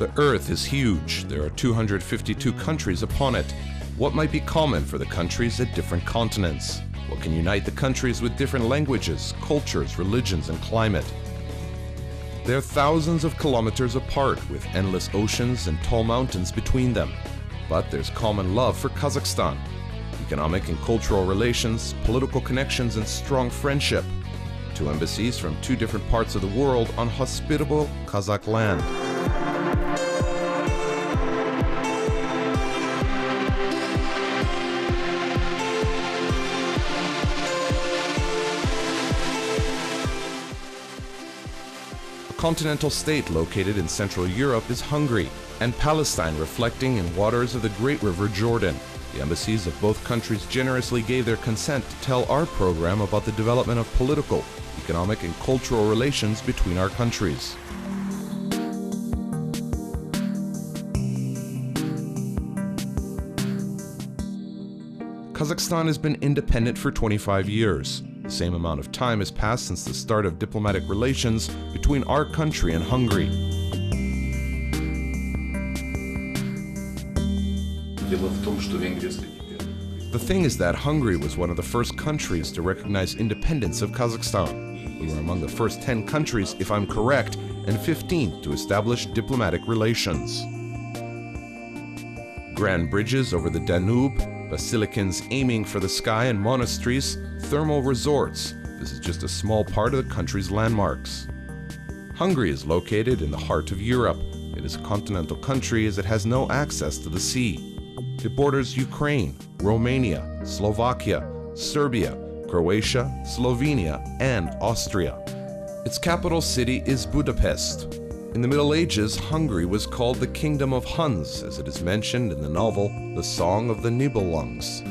The Earth is huge. There are 252 countries upon it. What might be common for the countries at different continents? What can unite the countries with different languages, cultures, religions, and climate? They're thousands of kilometers apart, with endless oceans and tall mountains between them. But there's common love for Kazakhstan. Economic and cultural relations, political connections, and strong friendship. Two embassies from two different parts of the world on hospitable Kazakh land. A continental state located in Central Europe is Hungary, and Palestine reflecting in waters of the great river Jordan. The embassies of both countries generously gave their consent to tell our program about the development of political, economic, and cultural relations between our countries. Kazakhstan has been independent for 25 years. The same amount of time has passed since the start of diplomatic relations between our country and Hungary. The thing is that Hungary was one of the first countries to recognize independence of Kazakhstan. We were among the first 10 countries, if I'm correct, and 15th to establish diplomatic relations. Grand bridges over the Danube, basilicans aiming for the sky, and monasteries, thermal resorts. This is just a small part of the country's landmarks. Hungary is located in the heart of Europe. It is a continental country as it has no access to the sea. It borders Ukraine, Romania, Slovakia, Serbia, Croatia, Slovenia, and Austria. Its capital city is Budapest. In the Middle Ages, Hungary was called the Kingdom of Huns, as it is mentioned in the novel The Song of the Nibelungs.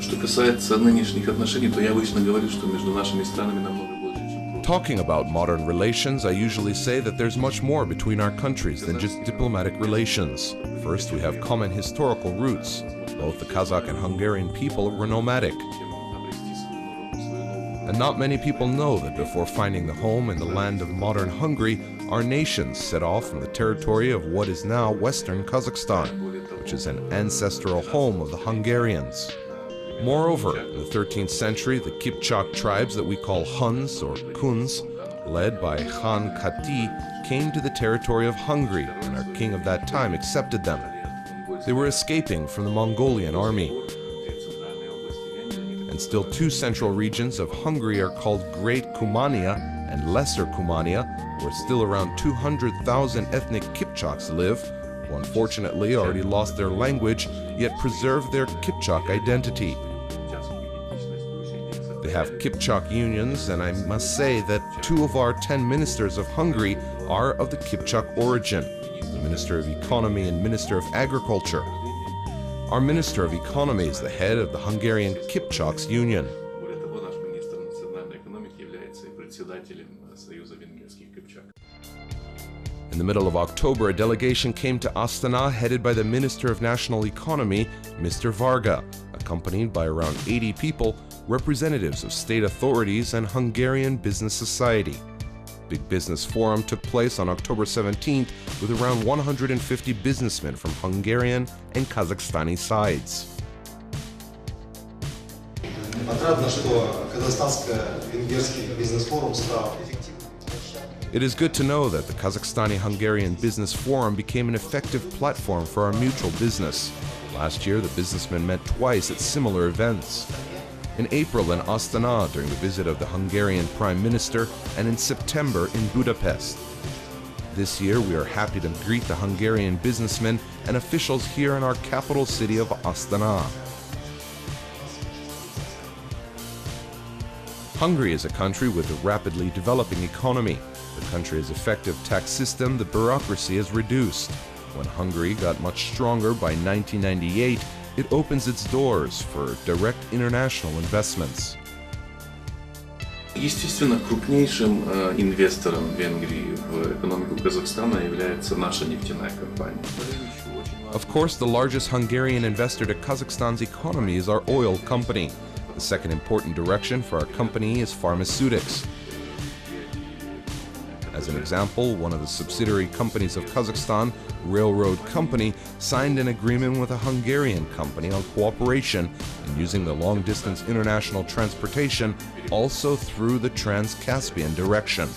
Talking about modern relations, I usually say that there's much more between our countries than just diplomatic relations. First, we have common historical roots. Both the Kazakh and Hungarian people were nomadic. And not many people know that before finding the home in the land of modern Hungary, our nations set off from the territory of what is now Western Kazakhstan, which is an ancestral home of the Hungarians. Moreover, in the 13th century, the Kipchak tribes that we call Huns or Kuns, led by Khan Kati, came to the territory of Hungary, and our king of that time accepted them. They were escaping from the Mongolian army. And still two central regions of Hungary are called Great Kumania and Lesser Kumania, where still around 200,000 ethnic Kipchaks live, who unfortunately already lost their language, yet preserve their Kipchak identity. They have Kipchak unions, and I must say that 2 of our 10 ministers of Hungary are of the Kipchak origin, the Minister of Economy and Minister of Agriculture. Our Minister of Economy is the head of the Hungarian Kipchaks Union. In the middle of October, a delegation came to Astana headed by the Minister of National Economy, Mr. Varga, accompanied by around 80 people, representatives of state authorities and Hungarian business society. Big Business Forum took place on October 17th with around 150 businessmen from Hungarian and Kazakhstani sides. It is good to know that the Kazakhstani-Hungarian Business Forum became an effective platform for our mutual business. Last year, the businessmen met twice at similar events. In April in Astana during the visit of the Hungarian Prime Minister, and in September in Budapest. This year, we are happy to greet the Hungarian businessmen and officials here in our capital city of Astana. Hungary is a country with a rapidly developing economy. The country has an effective tax system, the bureaucracy is reduced. When Hungary got much stronger by 1998, it opens its doors for direct international investments. Естественно, крупнейшим инвестором в Венгрии в экономику Казахстана является наша нефтяная компания. Of course, the largest Hungarian investor to Kazakhstan's economy is our oil company. The second important direction for our company is pharmaceutics. As an example, one of the subsidiary companies of Kazakhstan, Railroad Company, signed an agreement with a Hungarian company on cooperation in using the long-distance international transportation also through the Trans-Caspian direction.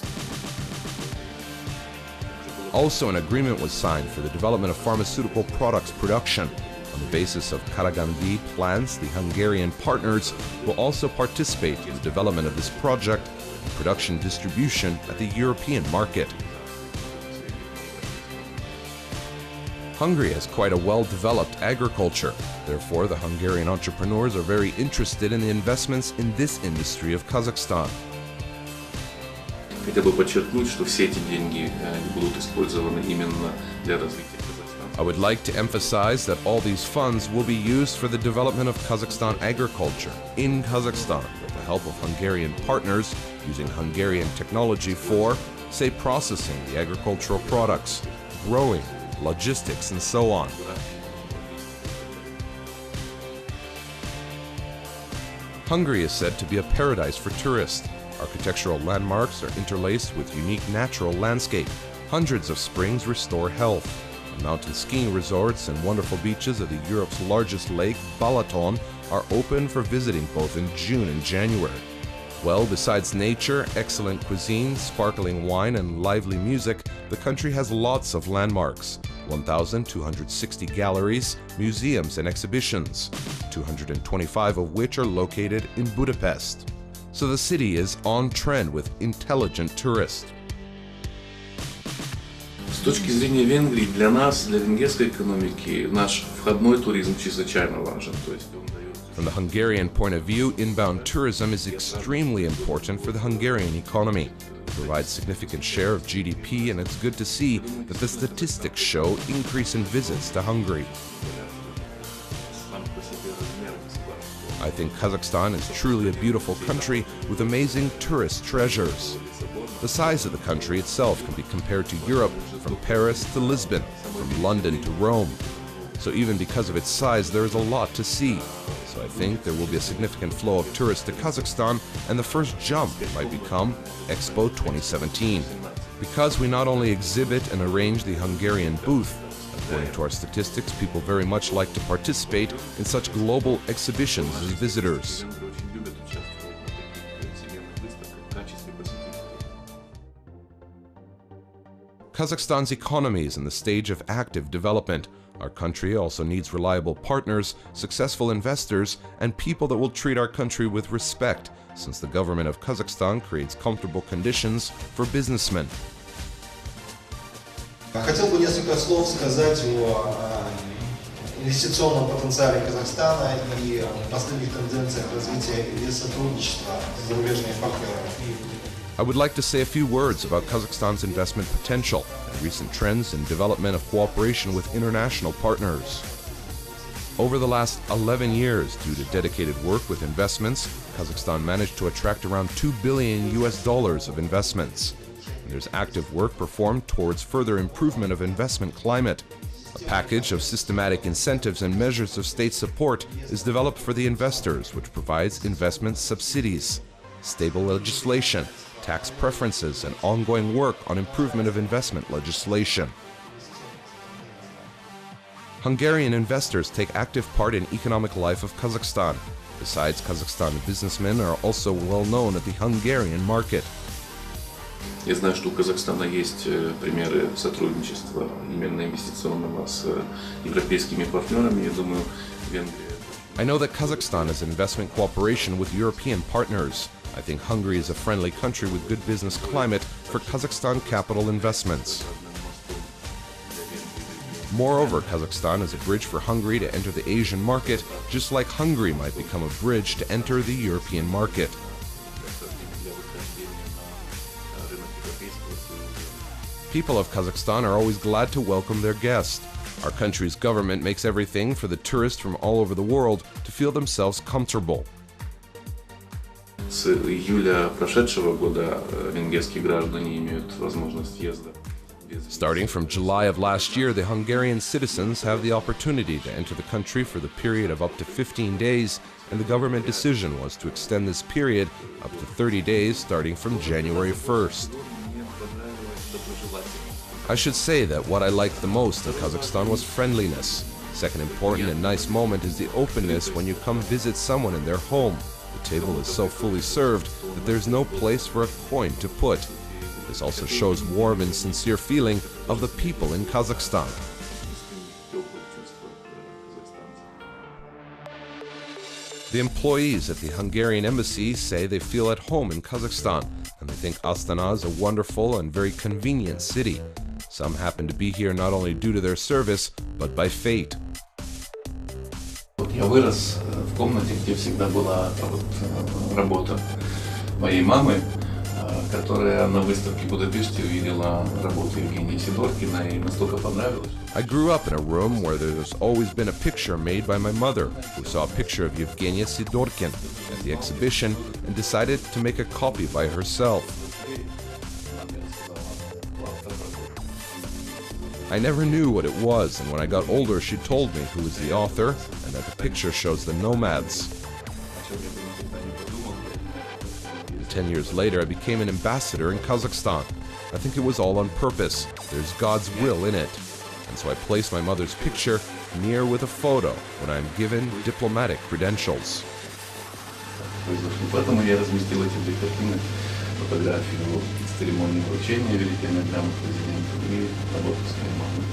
Also, an agreement was signed for the development of pharmaceutical products production. On the basis of Karagandi plans, the Hungarian partners will also participate in the development of this project and production distribution at the European market. Hungary has quite a well-developed agriculture. Therefore, the Hungarian entrepreneurs are very interested in the investments in this industry of Kazakhstan. Хотел бы подчеркнуть, что все эти деньги будут использованы именно для развития Казахстана. I would like to emphasize that all these funds will be used for the development of Kazakhstan agriculture in Kazakhstan with the help of Hungarian partners using Hungarian technology for, say, processing the agricultural products, growing, logistics, and so on. Hungary is said to be a paradise for tourists. Architectural landmarks are interlaced with unique natural landscape. Hundreds of springs restore health. And mountain skiing resorts and wonderful beaches of Europe's largest lake, Balaton, are open for visiting both in June and January. Well, besides nature, excellent cuisine, sparkling wine, and lively music, the country has lots of landmarks. 1,260 galleries, museums, and exhibitions, 225 of which are located in Budapest. So the city is on trend with intelligent tourists. С точки зрения Венгрии, для нас, для венгерской экономики, наш входной туризм чрезвычайно важен. То есть он дает... From the Hungarian point of view, inbound tourism is extremely important for the Hungarian economy. It provides significant share of GDP, and it's good to see that the statistics show increase in visits to Hungary. I think Kazakhstan is truly a beautiful country with amazing tourist treasures. The size of the country itself can be compared to Europe, from Paris to Lisbon, from London to Rome. So even because of its size, there is a lot to see. So I think there will be a significant flow of tourists to Kazakhstan, and the first jump might become Expo 2017. Because we not only exhibit and arrange the Hungarian booth, according to our statistics, people very much like to participate in such global exhibitions as visitors. Kazakhstan's economy is in the stage of active development. Our country also needs reliable partners, successful investors, and people that will treat our country with respect, since the government of Kazakhstan creates comfortable conditions for businessmen. Хотел бы несколько слов сказать о инвестиционном потенциале Казахстана и последних тенденциях развития и сотрудничества с зарубежными партнерами. I would like to say a few words about Kazakhstan's investment potential and recent trends in development of cooperation with international partners. Over the last 11 years, due to dedicated work with investments, Kazakhstan managed to attract around $2 billion of investments. And there's active work performed towards further improvement of investment climate. A package of systematic incentives and measures of state support is developed for the investors, which provides investment subsidies, stable legislation, tax preferences, and ongoing work on improvement of investment legislation. Hungarian investors take active part in economic life of Kazakhstan. Besides, Kazakhstani businessmen are also well known at the Hungarian market. Я знаю, что у Казахстана есть примеры сотрудничества именно инвестиционного с европейскими партнерами. Я думаю, Венгрия... I know that Kazakhstan has investment cooperation with European partners. I think Hungary is a friendly country with good business climate for Kazakhstan capital investments. Moreover, Kazakhstan is a bridge for Hungary to enter the Asian market, just like Hungary might become a bridge to enter the European market. People of Kazakhstan are always glad to welcome their guests. Our country's government makes everything for the tourists from all over the world to feel themselves comfortable. С июля прошедшего года венгерские граждане имеют возможность въезда. Starting from July of last year, the Hungarian citizens have the opportunity to enter the country for the period of up to 15 days, and the government decision was to extend this period up to 30 days starting from January 1st. I should say that what I liked the most in Kazakhstan was friendliness. Second important and nice moment is the openness when you come visit someone in their home. The table is so fully served that there's no place for a coin to put. This also shows warm and sincere feeling of the people in Kazakhstan. The employees at the Hungarian embassy say they feel at home in Kazakhstan, and they think Astana is a wonderful and very convenient city. Some happen to be here not only due to their service, but by fate. Я вырос в комнате, где всегда была работа моей мамы, которая на выставке в Будапеште увидела работу Евгения Сидоркина и настолько понравилось. I grew up in a room where there's always been a picture made by my mother, who saw a picture of Evgenia Sidorkin at the exhibition and decided to make a copy by herself. I never knew what it was, and when I got older she told me who was the author and that the picture shows the nomads. 10 years later, I became an ambassador in Kazakhstan. I think it was all on purpose. There's God's will in it. And so I placed my mother's picture near with a photo when I am given diplomatic credentials. Поэтому я разместил эти две картины, фотографию с церемонии вручения великой награды президенту и работу своей мамы.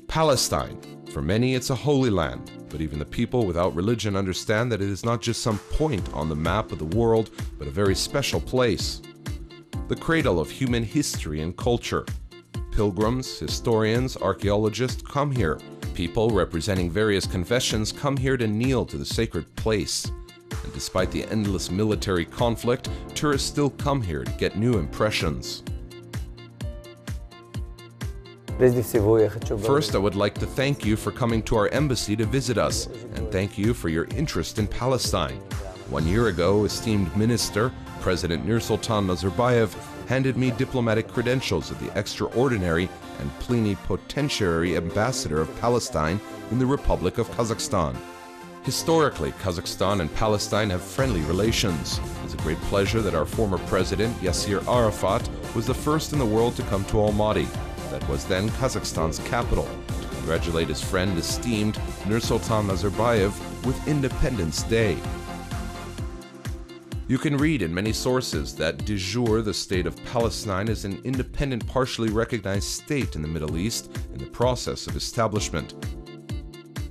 Palestine. For many, it's a holy land, but even the people without religion understand that it is not just some point on the map of the world, but a very special place. The cradle of human history and culture. Pilgrims, historians, archaeologists come here. People representing various confessions come here to kneel to the sacred place. And despite the endless military conflict, tourists still come here to get new impressions. First, I would like to thank you for coming to our embassy to visit us, and thank you for your interest in Palestine. 1 year ago, esteemed Minister, President Nursultan Nazarbayev, handed me diplomatic credentials of the extraordinary and plenipotentiary ambassador of Palestine in the Republic of Kazakhstan. Historically, Kazakhstan and Palestine have friendly relations. It's a great pleasure that our former president, Yasser Arafat, was the first in the world to come to Almaty, that was then Kazakhstan's capital, to congratulate his friend, esteemed Nursultan Nazarbayev, with Independence Day. You can read in many sources that de jure the state of Palestine is an independent, partially recognized state in the Middle East in the process of establishment.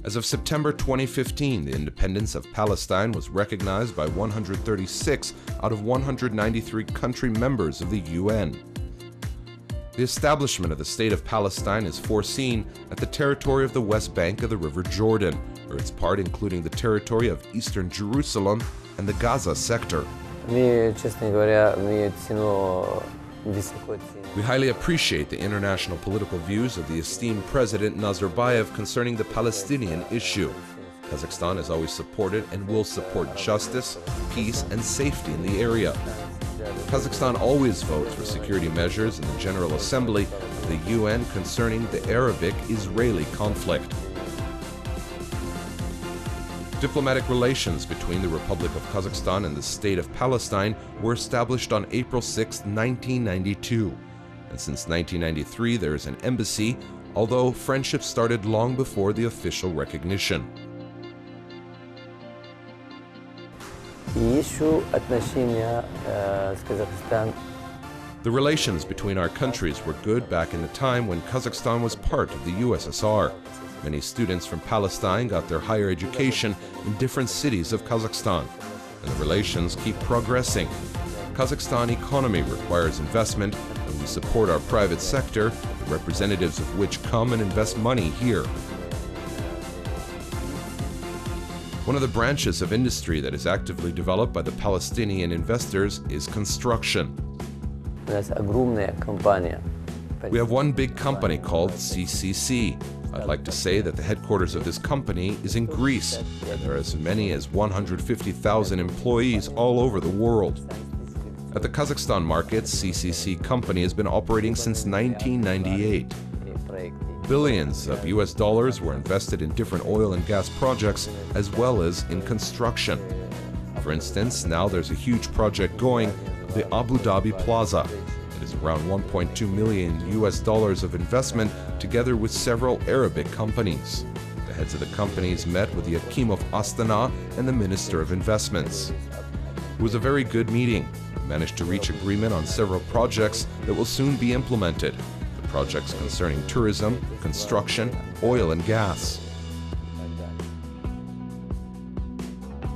As of September 2015, the independence of Palestine was recognized by 136 out of 193 country members of the UN. The establishment of the State of Palestine is foreseen at the territory of the West Bank of the River Jordan, or its part including the territory of Eastern Jerusalem and the Gaza sector. We highly appreciate the international political views of the esteemed President Nazarbayev concerning the Palestinian issue. Kazakhstan has always supported and will support justice, peace, and safety in the area. Kazakhstan always votes for security measures in the General Assembly of the UN concerning the Arabic-Israeli conflict. Diplomatic relations between the Republic of Kazakhstan and the State of Palestine were established on April 6, 1992. And since 1993 there is an embassy, although friendship started long before the official recognition. The relations between our countries were good back in the time when Kazakhstan was part of the USSR. Many students from Palestine got their higher education in different cities of Kazakhstan, and the relations keep progressing. Kazakhstan economy requires investment, and we support our private sector, the representatives of which come and invest money here. One of the branches of industry that is actively developed by the Palestinian investors is construction. We have one big company called CCC. I'd like to say that the headquarters of this company is in Greece, and there are as many as 150,000 employees all over the world. At the Kazakhstan market, CCC company has been operating since 1998. Billions of US dollars were invested in different oil and gas projects as well as in construction. For instance, now there's a huge project going, the Abu Dhabi Plaza. It is around 1.2 million US dollars of investment together with several Arabic companies. The heads of the companies met with the Hakim of Astana and the Minister of Investments. It was a very good meeting. We managed to reach agreement on several projects that will soon be implemented. The projects concerning tourism, construction, oil and gas.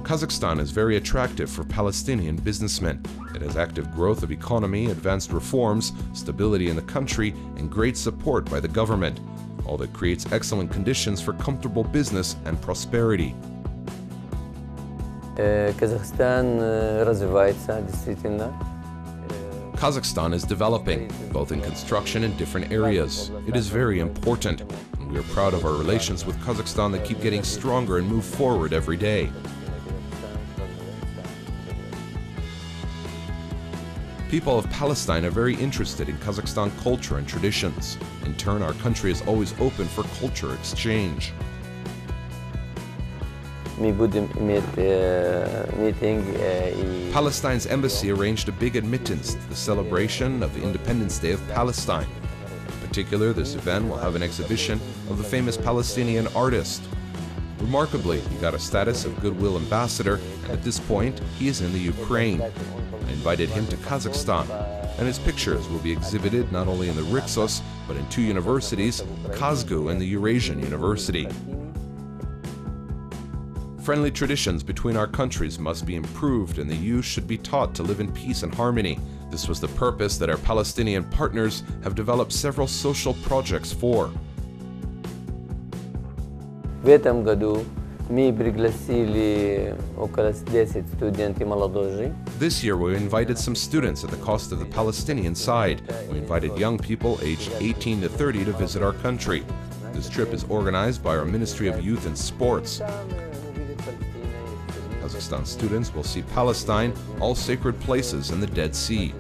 Kazakhstan is very attractive for Palestinian businessmen. It has active growth of economy, advanced reforms, stability in the country, and great support by the government. All that creates excellent conditions for comfortable business and prosperity. Kazakhstan is developing, both in construction and different areas. It is very important, and we are proud of our relations with Kazakhstan that keep getting stronger and move forward every day. People of Palestine are very interested in Kazakhstan culture and traditions. In turn, our country is always open for culture exchange. Palestine's embassy arranged a big admittance to the celebration of the Independence Day of Palestine. In particular, this event will have an exhibition of the famous Palestinian artist. Remarkably, he got a status of Goodwill Ambassador, and at this point, he is in the Ukraine. I invited him to Kazakhstan, and his pictures will be exhibited not only in the Rixos, but in two universities, KazGU and the Eurasian University. Friendly traditions between our countries must be improved, and the youth should be taught to live in peace and harmony. This was the purpose that our Palestinian partners have developed several social projects for. В этом году мы пригласили около 10 студентов молодежи. This year we invited some students at the cost of the Palestinian side. We invited young people aged 18 to 30 to visit our country. This trip is organized by our Ministry of Youth and Sports. Kazakhstan students will see Palestine, all sacred places, and the Dead Sea.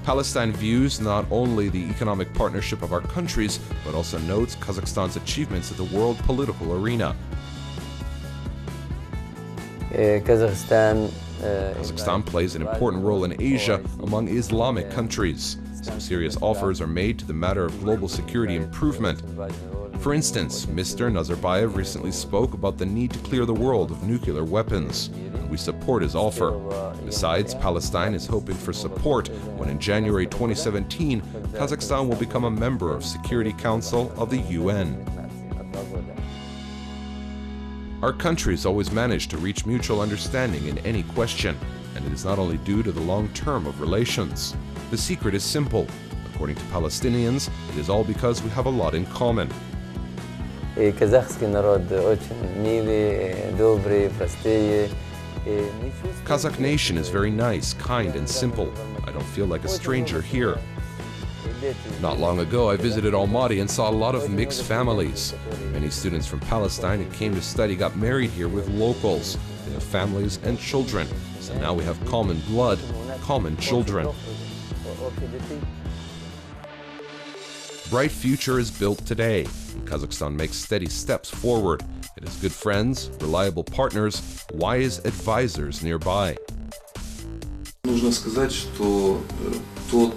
Palestine views not only the economic partnership of our countries, but also notes Kazakhstan's achievements at the world political arena. Kazakhstan plays an important role in Asia among Islamic countries. Some serious offers are made to the matter of global security improvement. For instance, Mr. Nazarbayev recently spoke about the need to clear the world of nuclear weapons. We support his offer. Besides, Palestine is hoping for support when in January 2017, Kazakhstan will become a member of Security Council of the UN. Our countries always manage to reach mutual understanding in any question, and it is not only due to the long term of relations. The secret is simple. According to Palestinians, it is all because we have a lot in common. Казахский народ очень милый, добрый, простые. Kazakh nation is very nice, kind, and simple. I don't feel like a stranger here. Not long ago, I visited Almaty and saw a lot of mixed families. Many students from Palestine who came to study got married here with locals. They have families and children. So now we have common blood, common children. Bright future is built today, and Kazakhstan makes steady steps forward. It has good friends, reliable partners, wise advisors nearby. Нужно сказать, что тот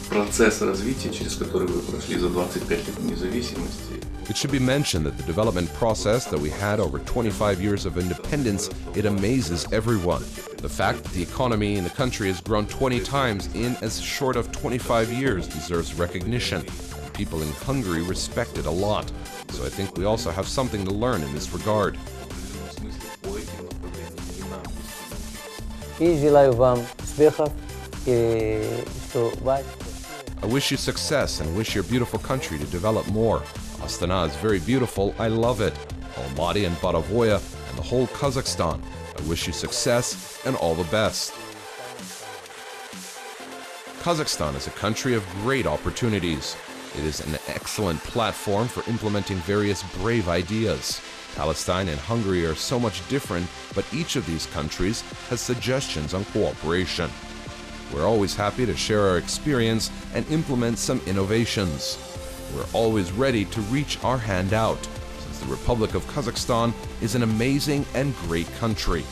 процесс развития, через который вы прошли за 25 лет независимости. It should be mentioned that the development process that we had over 25 years of independence, it amazes everyone. The fact that the economy in the country has grown 20 times in as short of 25 years deserves recognition. People in Hungary respect it a lot, so I think we also have something to learn in this regard. И желаю вам успехов, и что I wish you success and wish your beautiful country to develop more. Astana is very beautiful, I love it. Almaty and Baravoya and the whole Kazakhstan. I wish you success and all the best. Kazakhstan is a country of great opportunities. It is an excellent platform for implementing various brave ideas. Palestine and Hungary are so much different, but each of these countries has suggestions on cooperation. We're always happy to share our experience and implement some innovations. We're always ready to reach our hand out, since the Republic of Kazakhstan is an amazing and great country.